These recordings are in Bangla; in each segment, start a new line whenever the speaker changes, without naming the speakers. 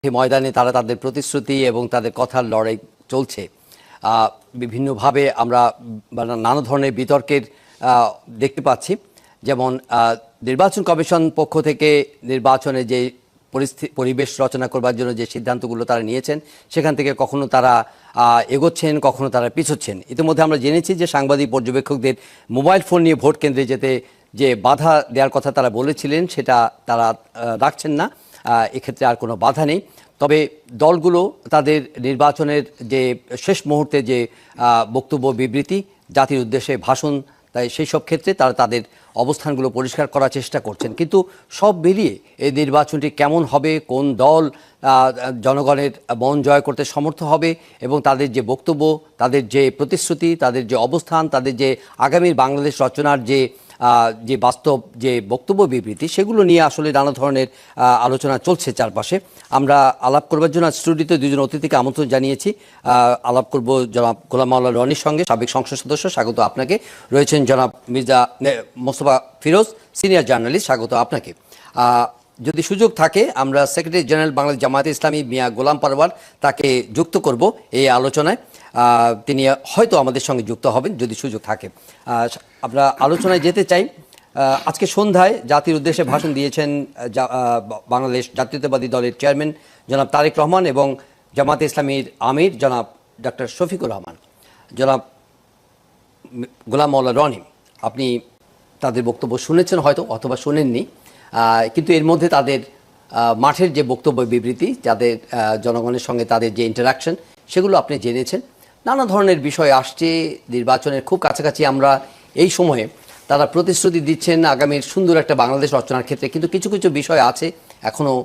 ময়দানে তারা তাদের প্রতিশ্রুতি এবং তাদের কথার লড়াই চলছে। বিভিন্নভাবে আমরা নানা ধরনের বিতর্কের দেখতে পাচ্ছি। যেমন নির্বাচন কমিশন পক্ষ থেকে নির্বাচনে যে পরিবেশ রচনা করবার জন্য যে সিদ্ধান্তগুলো তারা নিয়েছেন, সেখান থেকে কখনো তারা এগোচ্ছেন, কখনো তারা পিছোচ্ছেন। ইতিমধ্যে আমরা জেনেছি যে সাংবাদিক পর্যবেক্ষকদের মোবাইল ফোন নিয়ে ভোট কেন্দ্রে যেতে যে বাধা দেওয়ার কথা তারা বলেছিলেন, সেটা তারা রাখছেন না। এক্ষেত্রে আর কোনো বাধা নেই। তবে দলগুলো তাদের নির্বাচনের যে শেষ মুহূর্তে যে বক্তব্য, বিবৃতি, জাতির উদ্দেশ্যে ভাষণ, তাই সেই সব ক্ষেত্রে তারা তাদের অবস্থানগুলো পরিষ্কার করার চেষ্টা করছেন। কিন্তু সব মিলিয়ে এই নির্বাচনটি কেমন হবে, কোন দল জনগণের মন জয় করতে সমর্থ হবে এবং তাদের যে বক্তব্য, তাদের যে প্রতিশ্রুতি, তাদের যে অবস্থান, তাদের যে আগামীর বাংলাদেশ রচনার যে বাস্তব যে বক্তব্য, বিবৃতি, সেগুলো নিয়ে আসলে নানা ধরনের আলোচনা চলছে চারপাশে। আমরা আলাপ করবার জন্য স্টুডিওতে দুজন অতিথিকে আমন্ত্রণ জানিয়েছি। আলাপ করব জনাব গোলাম মাওলা রনির সঙ্গে, সাবেক সংসদ সদস্য, স্বাগত আপনাকে। রয়েছেন জনাব মির্জা মোস্তফা ফিরোজ, সিনিয়র জার্নালিস্ট, স্বাগত আপনাকে। যদি সুযোগ থাকে আমরা সেক্রেটারি জেনারেল বাংলাদেশ জামায়াতে ইসলামী মিয়া গোলাম পারওয়ার, তাকে যুক্ত করব এই আলোচনায়। তিনি হয়তো আমাদের সঙ্গে যুক্ত হবেন যদি সুযোগ থাকে। আমরা আলোচনায় যেতে চাই। আজকে সন্ধ্যায় জাতির উদ্দেশ্যে ভাষণ দিয়েছেন বাংলাদেশ জাতীয়তাবাদী দলের চেয়ারম্যান জনাব তারেক রহমান এবং জামায়াতে ইসলামীর আমির জনাব ডক্টর শফিকুর রহমান। জনাব গোলাম মাওলা রনি, আপনি তাদের বক্তব্য শুনেছেন হয়তো, অথবা শোনেননি, কিন্তু এর মধ্যে তাদের মাঠের যে বক্তব্য, বিবৃতি, যাদের জনগণের সঙ্গে তাদের যে ইন্টারাকশন, সেগুলো আপনি জেনেছেন। নানা ধরনের বিষয় আসছে, নির্বাচনের খুব কাছাকাছি আমরা এই সময়ে। তারা প্রতিশ্রুতি দিচ্ছেন আগামীর সুন্দর একটা বাংলাদেশ রচনার ক্ষেত্রে, কিন্তু কিছু কিছু বিষয় আছে এখনও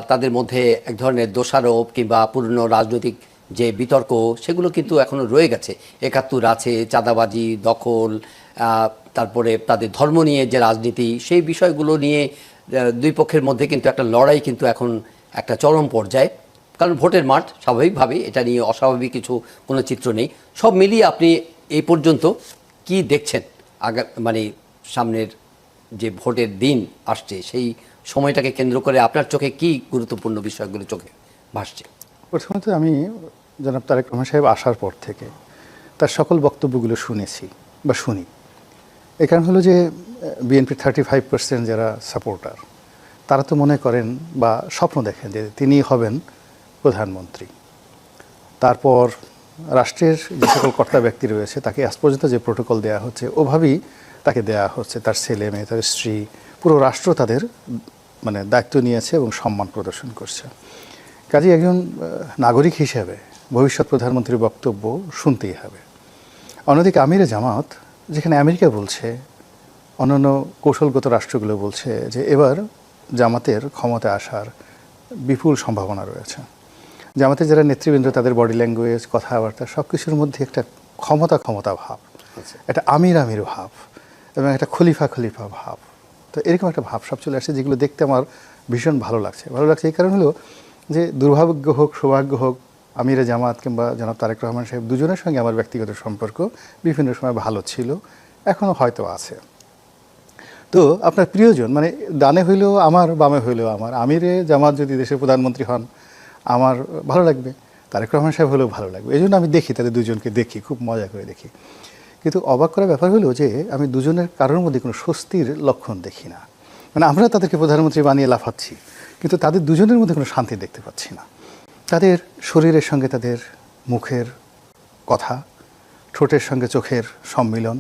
তাদের মধ্যে এক ধরনের দোষারোপ কিংবা পুরনো রাজনৈতিক যে বিতর্ক, সেগুলো কিন্তু এখনও রয়ে গেছে। ৭১ আছে, চাঁদাবাজি, দখল, তারপরে তাদের ধর্ম নিয়ে যে রাজনীতি, সেই বিষয়গুলো নিয়ে দুই পক্ষের মধ্যে কিন্তু একটা লড়াই কিন্তু এখন একটা চরম পর্যায়ে। কারণ ভোটের মাঠ, স্বাভাবিকভাবেই এটা নিয়ে অস্বাভাবিক কোনো চিত্র নেই। সব মিলিয়ে আপনি এই পর্যন্ত কি দেখছেন? মানে সামনের যে ভোটের দিন আসছে, সেই সময়টাকে কেন্দ্র করে আপনার চোখে কি গুরুত্বপূর্ণ বিষয়গুলো চোখে ভাসছে?
প্রথমত আমি জনাব তারেক রহমান সাহেব আসার পর থেকে তার সকল বক্তব্যগুলো শুনেছি বা শুনি। এ কারণ হলো যে বিএনপির 35% যারা সাপোর্টার, তারা তো মনে করেন বা স্বপ্ন দেখেন যে তিনি হবেন প্রধানমন্ত্রী। তারপর রাষ্ট্রের যে সকল কর্তা ব্যক্তি রয়েছে তাকে আজ পর্যন্ত যে প্রোটোকল দেওয়া হচ্ছে, ওভাবেই তাকে দেওয়া হচ্ছে। তার ছেলে মেয়ে, তার স্ত্রী, পুরো রাষ্ট্র তাদের দায়িত্ব নিয়েছে এবং সম্মান প্রদর্শন করছে। কাজেই একজন নাগরিক হিসেবে ভবিষ্যৎ প্রধানমন্ত্রীর বক্তব্য শুনতেই হবে। অন্যদিকে আমিরে জামাত, যেখানে আমেরিকা বলছে, অন্যান্য কৌশলগত রাষ্ট্রগুলো বলছে যে এবার জামাতের ক্ষমতা আসার বিপুল সম্ভাবনা রয়েছে। জামাতের যারা নেতৃবৃন্দ, তাদের বডি ল্যাঙ্গুয়েজ, কথাবার্তা, সব কিছুর মধ্যে একটা ক্ষমতা ভাব, একটা আমির ভাব এবং একটা খলিফা ভাব। তো এরকম একটা ভাব সব চলে আসছে, যেগুলো দেখতে আমার ভীষণ ভালো লাগছে। এই কারণ হলো যে দুর্ভাগ্য হোক, সৌভাগ্য হোক, আমিরে জামাত কিংবা জনাব তারেক রহমান সাহেব দুজনের সঙ্গে আমার ব্যক্তিগত সম্পর্ক বিভিন্ন সময় ভালো ছিল, এখনও হয়তো আছে। তো আপনার প্রিয়জন, ডানে হইলেও আমার, বামে হইলেও আমার, আমিরে জামাত যদি দেশের প্রধানমন্ত্রী হন আমার ভালো লাগবে, তারেক রহমান সাহেব হলেও ভালো লাগবে। এই জন্য আমি দেখি, তাদের দুজনকে দেখি, খুব মজা করে দেখি। কিন্তু অবাক করার ব্যাপার হলো যে আমি দুজনের কারোর মধ্যে কোনো স্বস্তির লক্ষণ দেখি না। আমরা তাদেরকে প্রধানমন্ত্রী বানিয়ে লাফাচ্ছি, কিন্তু তাদের দুজনের মধ্যে কোনো শান্তি দেখতে পাচ্ছি না। তাদের শরীরের সঙ্গে তাদের মুখের কথা, ঠোঁটের সঙ্গে চোখের সম্মিলন,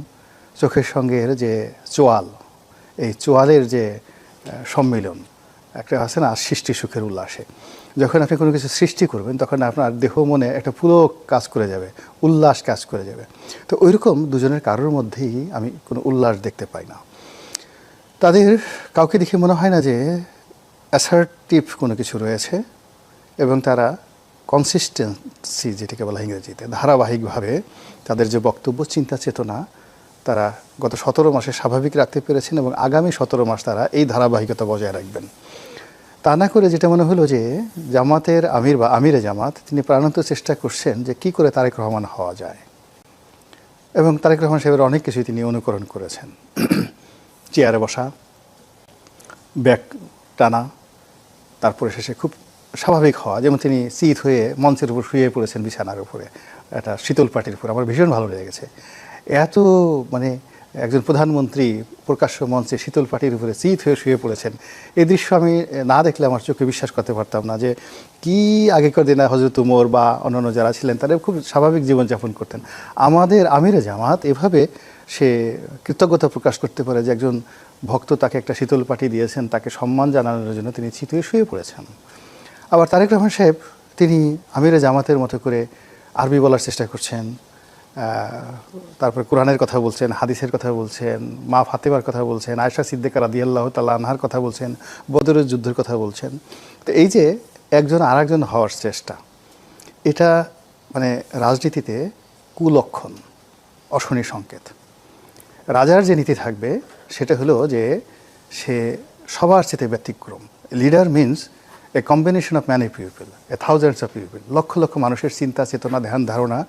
চোখের সঙ্গে যে চোয়াল, এই চোয়ালের যে সম্মিলন, একটা আছে না সৃষ্টি সুখের উল্লাসে। যখন আপনি কোনো কিছু সৃষ্টি করবেন তখন আপনার দেহ মনে একটা পুরো কাজ করে যাবে, উল্লাস কাজ করে যাবে। তো ওইরকম দুজনের কারোর মধ্যেই আমি কোনো উল্লাস দেখতে পাই না। তাদের কাউকে দেখে মনে হয় না যে অ্যাসার্টিভ কোনো কিছু রয়েছে, এবং তারা কনসিস্টেন্সি, যেটাকে বলা ইংরেজিতে, ধারাবাহিকভাবে তাদের যে বক্তব্য, চিন্তা চেতনা, তারা গত 17 মাসে স্বাভাবিক রাখতে পেরেছেন এবং আগামী 17 মাস তারা এই ধারাবাহিকতা বজায় রাখবেন। তা না করে যেটা মনে হলো যে জামাতের আমির বা আমিরে জামাত, তিনি প্রাণান্ত চেষ্টা করছেন যে কি করে তারেক রহমান হওয়া যায়, এবং তারেক রহমান সাহেবের অনেক কিছুই তিনি অনুকরণ করেছেন। চেয়ারে বসা, ব্যাগ টানা, তারপরে শেষে খুব স্বাভাবিক হওয়া, যেমন তিনি চিত হয়ে মঞ্চের উপর শুয়ে পড়েছেন বিছানার উপরে একটা শীতল পাটির উপর, আমার ভীষণ ভালো লেগেছে। এত মানে একজন প্রধানমন্ত্রী প্রকাশ্য মঞ্চে শীতল পাটির উপরে চিত হয়ে শুয়ে পড়েছেন, এই দৃশ্য আমি না দেখলে আমার চোখে বিশ্বাস করতে পারতাম না যে কি আগেকার দিনে হযরত উমর বা অন্যান্য যারা ছিলেন তারা খুব স্বাভাবিক জীবনযাপন করতেন। আমাদের আমিরে জামাত এভাবে সে কৃতজ্ঞতা প্রকাশ করতে পারে যে একজন ভক্ত তাকে একটা শীতল পাটি দিয়েছেন, তাকে সম্মান জানানোর জন্য তিনি চিত হয়ে শুয়ে পড়েছেন। আবার তারেক রহমান সাহেব তিনি আমিরে জামাতের মতো করে আরবি বলার চেষ্টা করছেন, তারপর কোরআনের কথা বলছেন, হাদিসের কথা বলছেন, মা ফাতেমার কথা বলছেন, আয়েশা সিদ্দিকা রাদিয়াল্লাহু তাআলা আনহার কথা বলছেন, বদরের যুদ্ধের কথা বলছেন। তো এই যে একজন আরেকজন হওয়ার চেষ্টা, এটা মানে রাজনীতিতে কুলক্ষণ, অশনি সংকেত। রাজার যে নীতি থাকবে সেটা হলো যে সে সবার চেয়ে ব্যতিক্রম। Leader means a combination of many people, a thousands of people, lakh lakh মানুষের চিন্তা চেতনা ধ্যান ধারণা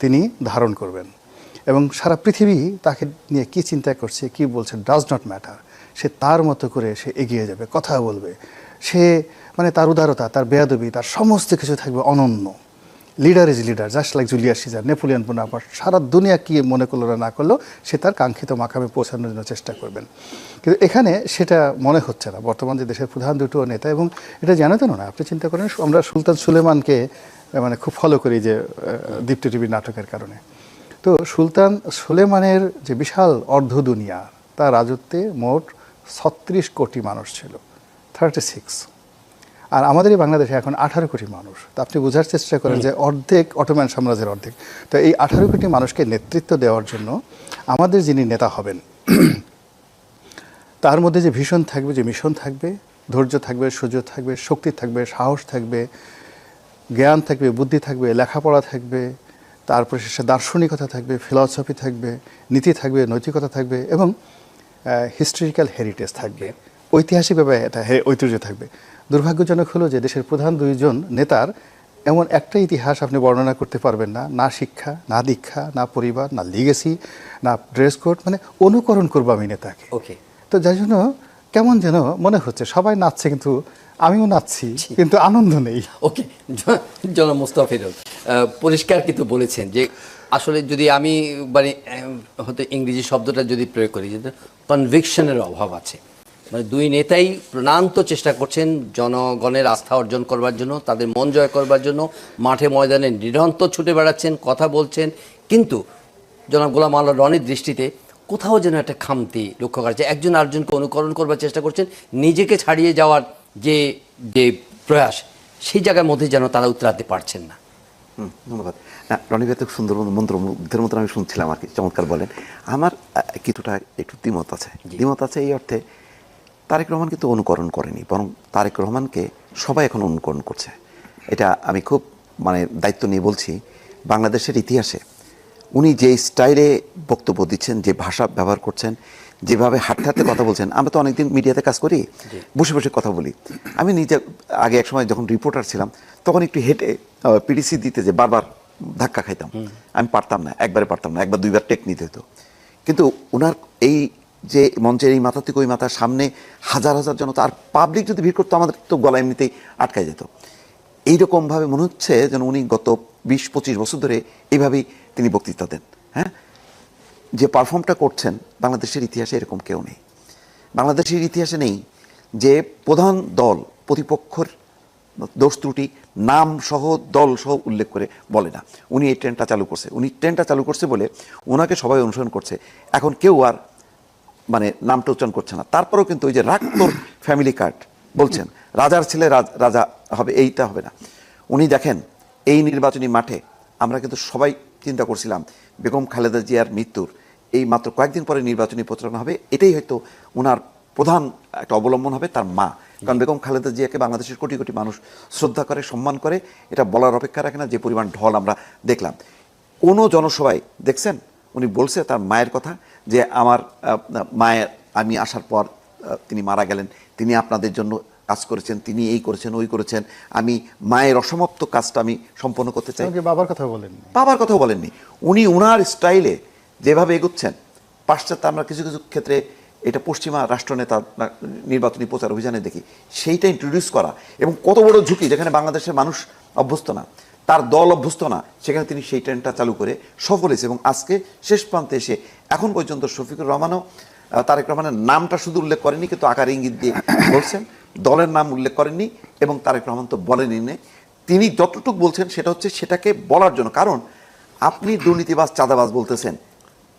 তিনি ধারণ করবেন। এবং সারা পৃথিবী তাকে নিয়ে কী চিন্তা করছে কী বলছে ডাজ নট ম্যাটার, সে তার মতো করে সে এগিয়ে যাবে, কথা বলবে, সে মানে তার উদারতা, তার বেয়াদবি, তার সমস্ত কিছু থাকবে অনন্য। Leader is leader, just like Julius Caesar, Napoleon Bonaparte. সারা দুনিয়া কি মনে করলো না করলো সে তার কাঙ্ক্ষিত মাকামে পৌঁছানোর জন্য চেষ্টা করবেন। কিন্তু এখানে সেটা মনে হচ্ছে না বর্তমান যে দেশের প্রধান দুটো নেতা। এবং এটা জানাতেন না, আপনি চিন্তা করেন আমরা সুলতান সুলেমানকে মানে খুব ফলো করি যে দীপ্তি টিভির নাটকের কারণে। তো সুলতান সুলেমানের যে বিশাল অর্ধ দুনিয়া, তার রাজত্বে মোট 36 কোটি মানুষ ছিল, 36। আর আমাদের এই বাংলাদেশে এখন 18 কোটি মানুষ। তো আপনি বোঝার চেষ্টা করেন যে অর্ধেক অটোম্যান সাম্রাজ্যের অর্ধেক। তো এই 18 কোটি মানুষকে নেতৃত্ব দেওয়ার জন্য আমাদের যিনি নেতা হবেন তার মধ্যে যে ভীষণ থাকবে, যে মিশন থাকবে, ধৈর্য থাকবে, সুযোগ থাকবে, শক্তি থাকবে, সাহস থাকবে, জ্ঞান থাকবে, বুদ্ধি থাকবে, লেখাপড়া থাকবে, তারপরে সে দার্শনিকতা থাকবে, ফিলসফি থাকবে, নীতি থাকবে, নৈতিকতা থাকবে এবং হিস্টোরিক্যাল হেরিটেজ থাকবে, ঐতিহাসিকভাবে এটা ঐতিহ্য থাকবে। দুর্ভাগ্যজনক হলো যে দেশের প্রধান দুইজন নেতার এমন একটা ইতিহাস আপনি বর্ণনা করতে পারবেন না, না শিক্ষা, না দীক্ষা, না পরিবার, না লিগেসি, না ড্রেস কোড, মানে অনুকরণ করবো আমি নেতাকে।
ওকে,
তো যার জন্য কেমন যেন মনে হচ্ছে সবাই নাচছে কিন্তু আমিও নাচছি কিন্তু আনন্দ নেই।
ওকে, জনাব মুস্তাফিজুর পরিষ্কার কিন্তু বলেছেন যে আসলে যদি আমি মানে হয়তো ইংরেজি শব্দটা যদি প্রয়োগ করি, যে কনভিকশনের অভাব আছে। মানে দুই নেতাই প্রাণান্ত চেষ্টা করছেন জনগণের আস্থা অর্জন করবার জন্য, তাদের মন জয় করবার জন্য মাঠে ময়দানে নিরন্তর ছুটে বেড়াচ্ছেন, কথা বলছেন, কিন্তু জনাব গোলাম আল্লাহ রনির দৃষ্টিতে কোথাও যেন একটা খামতি লক্ষ্য করা যায়। একজন আরেকজনকে অনুকরণ করবার চেষ্টা করছেন, নিজেকে ছাড়িয়ে যাওয়ার যে যে প্রয়াস, সেই জায়গার মধ্যে যেন তারা উতরাতে পারছেন না।
ধন্যবাদ। রনি ভাই তো সুন্দর মন্ত্রের মতন আমি শুনছিলাম আর কি, চমৎকার বলেন। আমার কিছুটা একটু দ্বিমত আছে। দ্বিমত আছে এই অর্থে, তারেক রহমান কিন্তু অনুকরণ করেনি, বরং তারেক রহমানকে সবাই এখন অনুকরণ করছে। এটা আমি খুব মানে দায়িত্ব নিয়ে বলছি। বাংলাদেশের ইতিহাসে উনি যে স্টাইলে বক্তব্য দিচ্ছেন, যে ভাষা ব্যবহার করছেন, যেভাবে হাঁটতে হাঁটতে কথা বলছেন, আমরা তো অনেকদিন মিডিয়াতে কাজ করি, বসে বসে কথা বলি। আমি নিজে আগে এক সময় যখন রিপোর্টার ছিলাম তখন একটু হেঁটে পিডিসি দিতে যে বারবার ধাক্কা খাইতাম, আমি পারতাম না, একবারে পারতাম না, একবার দুইবার টেক নিতে হতো। কিন্তু ওনার এই যে মঞ্চের এই মাথা থেকে ওই মাথার সামনে হাজার হাজার জনতা, আর পাবলিক যদি ভিড় করতো আমাদের তো গলা এমনিতেই আটকায় যেত। এইরকমভাবে মনে হচ্ছে যেন উনি গত 20-25 বছর ধরে এইভাবেই তিনি বক্তৃতা দেন। হ্যাঁ, যে পারফর্মটা করছেন বাংলাদেশের ইতিহাসে এরকম কেউ নেই। বাংলাদেশের ইতিহাসে নেই যে প্রধান দল প্রতিপক্ষের দোষ ত্রুটি নাম সহ দল সহ উল্লেখ করে বলে না। উনি এই ট্রেনটা চালু করছে, উনি ট্রেনটা চালু করছে বলে ওনাকে সবাই অনুসরণ করছে। এখন কেউ আর মানে নামটা উচ্চারণ করছে না। তারপরেও কিন্তু ওই যে রাক্তর ফ্যামিলি কার্ড বলছেন, রাজার ছেলে রাজা হবে, এইটা হবে না। উনি দেখেন এই নির্বাচনী মাঠে আমরা কিন্তু সবাই চিন্তা করছিলাম বেগম খালেদা জিয়ার মৃত্যুর এই মাত্র কয়েকদিন পরে নির্বাচনী প্রচারণা হবে, এটাই হয়তো ওনার প্রধান একটা অবলম্বন হবে তার মা। কারণ বেগম খালেদা জিয়াকে বাংলাদেশের কোটি কোটি মানুষ শ্রদ্ধা করে, সম্মান করে, এটা বলার অপেক্ষা রাখে না যে পরিমাণ ঢল আমরা দেখলাম। কোনো জনসভায় দেখছেন উনি বলছে তার মায়ের কথা, যে আমার মায়ের আমি আসার পর তিনি মারা গেলেন, তিনি আপনাদের জন্য কাজ করেছেন, তিনি এই করেছেন ওই করেছেন, আমি মায়ের অসমাপ্ত কাজটা আমি সম্পন্ন করতে চাই।
বাবার কথা বলেননি,
বাবার কথাও বলেননি। উনি ওনার স্টাইলে যেভাবে এগোচ্ছেন, পাশ্চাত্যে আমরা কিছু কিছু ক্ষেত্রে এটা পশ্চিমা রাষ্ট্রনেতা নির্বাচনী প্রচার অভিযানে দেখি, সেইটা ইন্ট্রোডিউস করা এবং কত বড় ঝুঁকি, যেখানে বাংলাদেশের মানুষ অভ্যস্ত না, তার দল অভ্যস্ত না, সেখানে তিনি সেই ট্রেনটা চালু করে সফল হয়েছে। এবং আজকে শেষ প্রান্তে এসে এখন পর্যন্ত শফিকুর রহমানও তারেক রহমানের নামটা শুধু উল্লেখ করেনি, কিন্তু আকার ইঙ্গিত দিয়ে বলছেন, দলের নাম উল্লেখ করেননি, এবং তারেক রহমান তো বলেনি। তিনি যতটুকু বলছেন সেটা হচ্ছে সেটাকে বলার জন্য, কারণ আপনি দুর্নীতিবাজ চাঁদাবাজ বলতেছেন,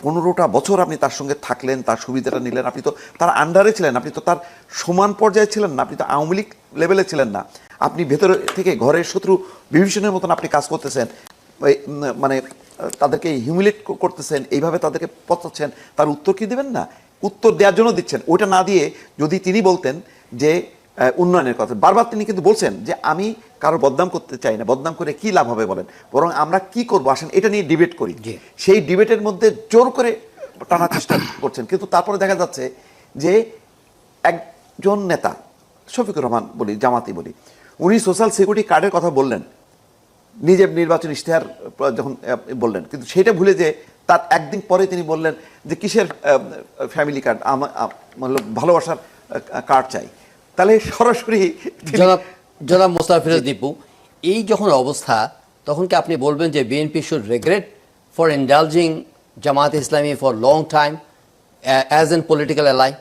15টা বছর আপনি তার সঙ্গে থাকলেন, তার সুবিধাটা নিলেন, আপনি তো তার আন্ডারে ছিলেন, আপনি তো তার সমান পর্যায়ে ছিলেন না, আপনি তো আওয়ামী লীগ লেভেলে ছিলেন না, আপনি ভেতরে থেকে ঘরের শত্রু বিভীষণের মতন আপনি কাজ করতেছেন, মানে তাদেরকে হিউমিলেট করতেছেন, এইভাবে তাদেরকে পচাচ্ছেন, তার উত্তর কি দেবেন না? উত্তর দেওয়ার জন্য দিচ্ছেন। ওইটা না দিয়ে যদি তিনি বলতেন যে উন্নয়নের কথা, বারবার তিনি কিন্তু বলছেন যে আমি কারো বদনাম করতে চাই না, বদনাম করে কি লাভ হবে বলেন, বরং আমরা কি করবো আসেন এটা নিয়ে ডিবেট করি। সেই ডিবেটের মধ্যে জোর করে টানার চেষ্টা করছেন, কিন্তু তারপরে দেখা যাচ্ছে যে একজন নেতা, শফিকুর রহমান বলি, জামাতি বলি, উনি সোশ্যাল সিকিউরিটি কার্ডের কথা বললেন, নিজের নির্বাচন ইশতেহার যখন বললেন, কিন্তু সেটা ভুলে যে তার একদিন পরে তিনি বললেন যে কিসের ফ্যামিলি কার্ড, ভালোবাসার কার্ড চাই। তাহলে সরাসরি
জনাব মোস্তাফিজ দীপু, এই যখন অবস্থা, তখন কি আপনি বলবেন যে BNP should regret for indulging Jamaat Islami for long time as an political ally?